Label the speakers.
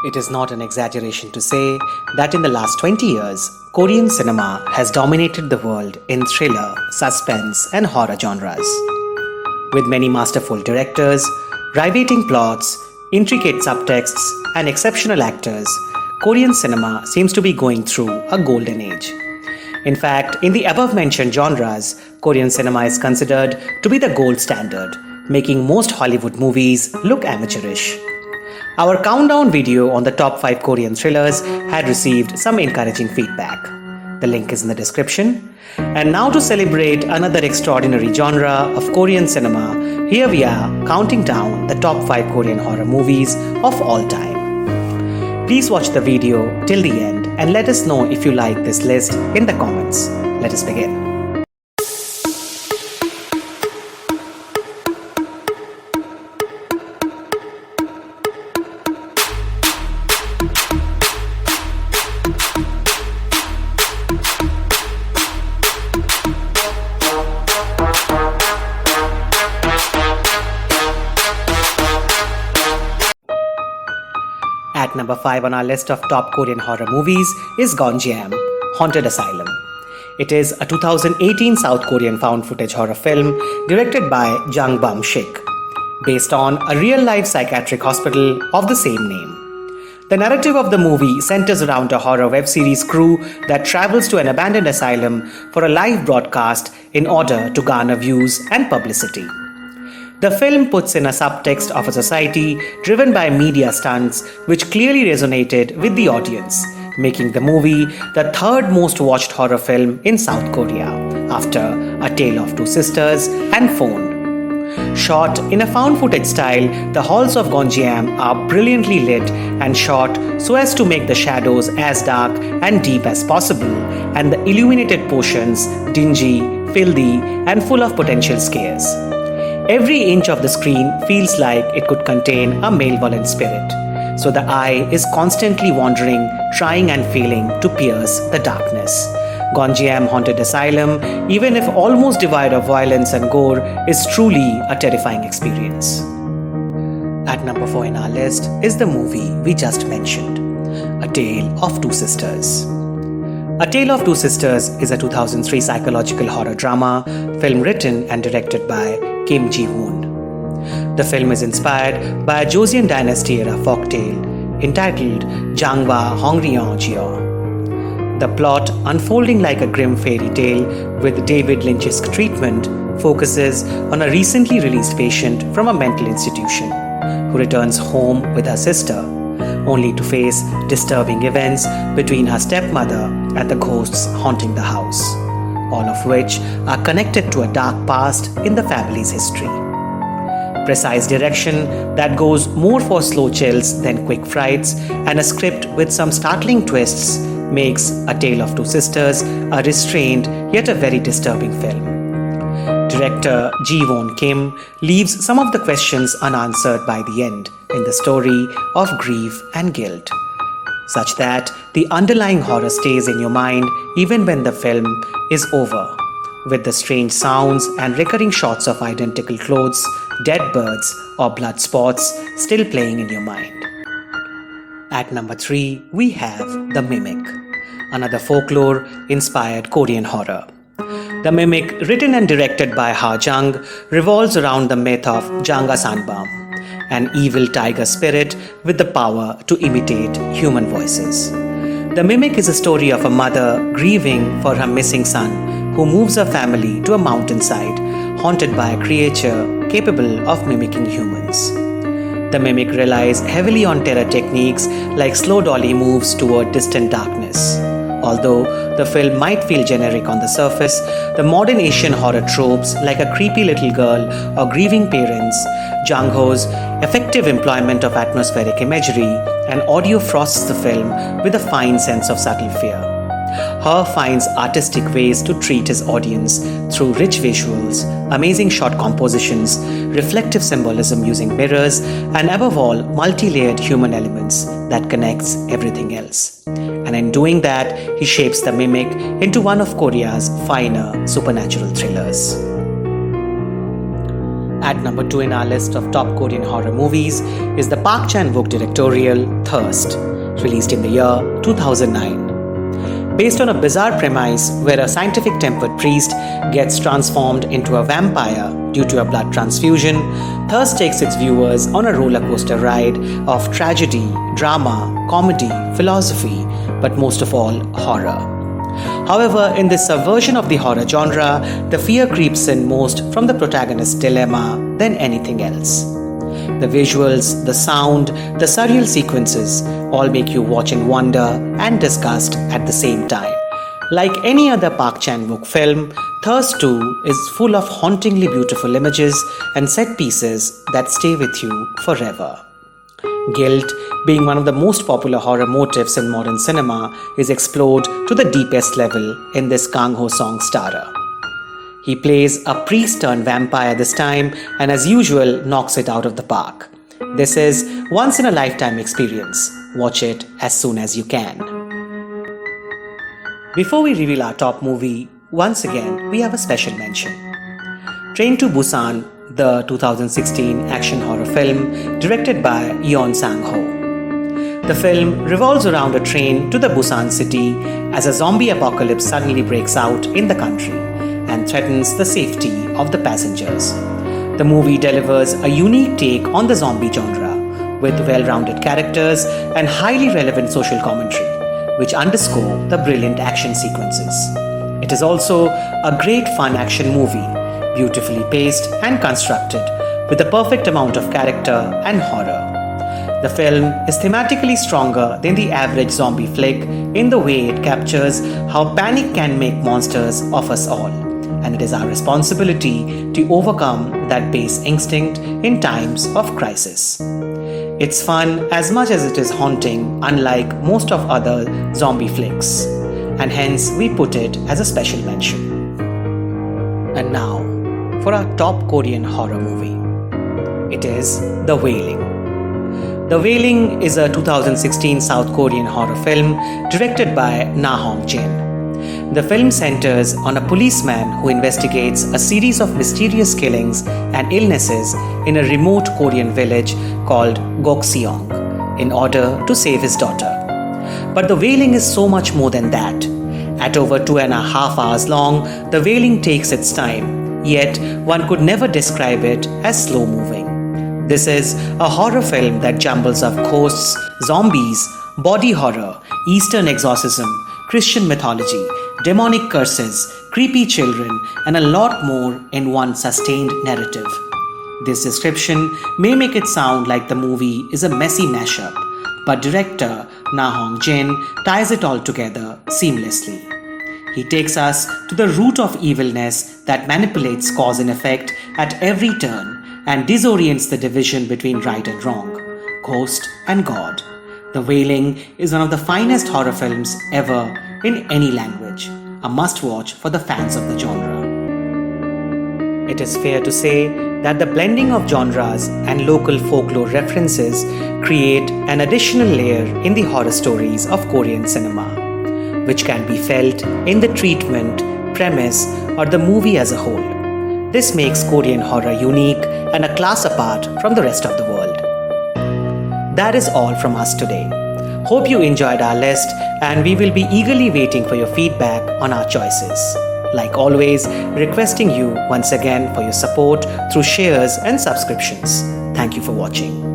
Speaker 1: It is not an exaggeration to say that in the last 20 years, Korean cinema has dominated the world in thriller, suspense, and horror genres. With many masterful directors, riveting plots, intricate subtexts, and exceptional actors, Korean cinema seems to be going through a golden age. In fact, in the above-mentioned genres, Korean cinema is considered to be the gold standard, making most Hollywood movies look amateurish. Our countdown video on the top 5 Korean thrillers had received some encouraging feedback. The link is in the description. And now to celebrate another extraordinary genre of Korean cinema, here we are counting down the top 5 Korean horror movies of all time. Please watch the video till the end and let us know if you like this list in the comments. Let us begin. At number 5 on our list of top Korean horror movies is Gonjiam, Haunted Asylum. It is a 2018 South Korean found footage horror film directed by Jang Bum-shik, based on a real-life psychiatric hospital of the same name. The narrative of the movie centers around a horror web series crew that travels to an abandoned asylum for a live broadcast in order to garner views and publicity. The film puts in a subtext of a society driven by media stunts which clearly resonated with the audience, making the movie the third most watched horror film in South Korea, after A Tale of Two Sisters and Phone. Shot in a found footage style, the halls of Gonjiam are brilliantly lit and shot so as to make the shadows as dark and deep as possible, and the illuminated portions dingy, filthy, and full of potential scares. Every inch of the screen feels like it could contain a malevolent spirit, so the eye is constantly wandering, trying and failing to pierce the darkness. Gonjiam Haunted Asylum, even if almost devoid of violence and gore, is truly a terrifying experience. At number 4 in our list is the movie we just mentioned, A Tale of Two Sisters. A Tale of Two Sisters is a 2003 psychological horror drama film written and directed by Kim Ji-woon. The film is inspired by a Joseon Dynasty era folktale entitled Jangwa Hongryeongjeo. The plot, unfolding like a grim fairy tale with David Lynchesque treatment, focuses on a recently released patient from a mental institution who returns home with her sister, only to face disturbing events between her stepmother and the ghosts haunting the house, all of which are connected to a dark past in the family's history. Precise direction that goes more for slow chills than quick frights, and a script with some startling twists makes A Tale of Two Sisters a restrained yet a very disturbing film. Director Ji-won Kim leaves some of the questions unanswered by the end in the story of grief and guilt, such that the underlying horror stays in your mind even when the film is over, with the strange sounds and recurring shots of identical clothes, dead birds, or blood spots still playing in your mind. At number 3, we have The Mimic, another folklore-inspired Korean horror. The Mimic, written and directed by Ha Jung, revolves around the myth of Janga Sanbam, an evil tiger spirit with the power to imitate human voices. The Mimic is a story of a mother grieving for her missing son, who moves her family to a mountainside haunted by a creature capable of mimicking humans. The Mimic relies heavily on terror techniques like slow dolly moves toward distant darkness. Although the film might feel generic on the surface, the modern Asian horror tropes like a creepy little girl or grieving parents, Jang Ho's effective employment of atmospheric imagery, and audio frosts the film with a fine sense of subtle fear. He finds artistic ways to treat his audience through rich visuals, amazing shot compositions, reflective symbolism using mirrors, and above all, multi-layered human elements that connects everything else. And in doing that, he shapes The Mimic into one of Korea's finer supernatural thrillers. At number 2 in our list of top Korean horror movies is the Park Chan-wook directorial Thirst, released in the year 2009. Based on a bizarre premise where a scientific tempered priest gets transformed into a vampire due to a blood transfusion, Thirst takes its viewers on a roller coaster ride of tragedy, drama, comedy, philosophy, but most of all, horror. However, in this subversion of the horror genre, the fear creeps in most from the protagonist's dilemma than anything else. The visuals, the sound, the surreal sequences all make you watch in wonder and disgust at the same time. Like any other Park Chan-wook film, Thirst 2 is full of hauntingly beautiful images and set pieces that stay with you forever. Guilt, being one of the most popular horror motifs in modern cinema, is explored to the deepest level in this Kang Ho Song starrer. He plays a priest-turned-vampire this time and as usual knocks it out of the park. This is once-in-a-lifetime experience. Watch it as soon as you can. Before we reveal our top movie, once again we have a special mention. Train to Busan, the 2016 action horror film directed by Yeon Sang-ho. The film revolves around a train to the Busan city as a zombie apocalypse suddenly breaks out in the country and threatens the safety of the passengers. The movie delivers a unique take on the zombie genre with well-rounded characters and highly relevant social commentary, which underscore the brilliant action sequences. It is also a great fun action movie, beautifully paced and constructed, with a perfect amount of character and horror. The film is thematically stronger than the average zombie flick in the way it captures how panic can make monsters of us all, and it is our responsibility to overcome that base instinct in times of crisis. It's fun as much as it is haunting, unlike most of other zombie flicks, and hence we put it as a special mention. And now, for our top Korean horror movie. It is The Wailing. The Wailing is a 2016 South Korean horror film directed by Na Hong-jin. The film centers on a policeman who investigates a series of mysterious killings and illnesses in a remote Korean village called Gokseong in order to save his daughter. But The Wailing is so much more than that. At over 2.5 hours long, The Wailing takes its time. Yet, one could never describe it as slow-moving. This is a horror film that jumbles up ghosts, zombies, body horror, Eastern exorcism, Christian mythology, demonic curses, creepy children, and a lot more in one sustained narrative. This description may make it sound like the movie is a messy mashup, but director Na Hong-jin ties it all together seamlessly. He takes us to the root of evilness that manipulates cause and effect at every turn and disorients the division between right and wrong, ghost and God. The Wailing is one of the finest horror films ever in any language, a must-watch for the fans of the genre. It is fair to say that the blending of genres and local folklore references create an additional layer in the horror stories of Korean cinema, which can be felt in the treatment, premise, or the movie as a whole. This makes Korean horror unique and a class apart from the rest of the world. That is all from us today. Hope you enjoyed our list, and we will be eagerly waiting for your feedback on our choices. Like always, requesting you once again for your support through shares and subscriptions. Thank you for watching.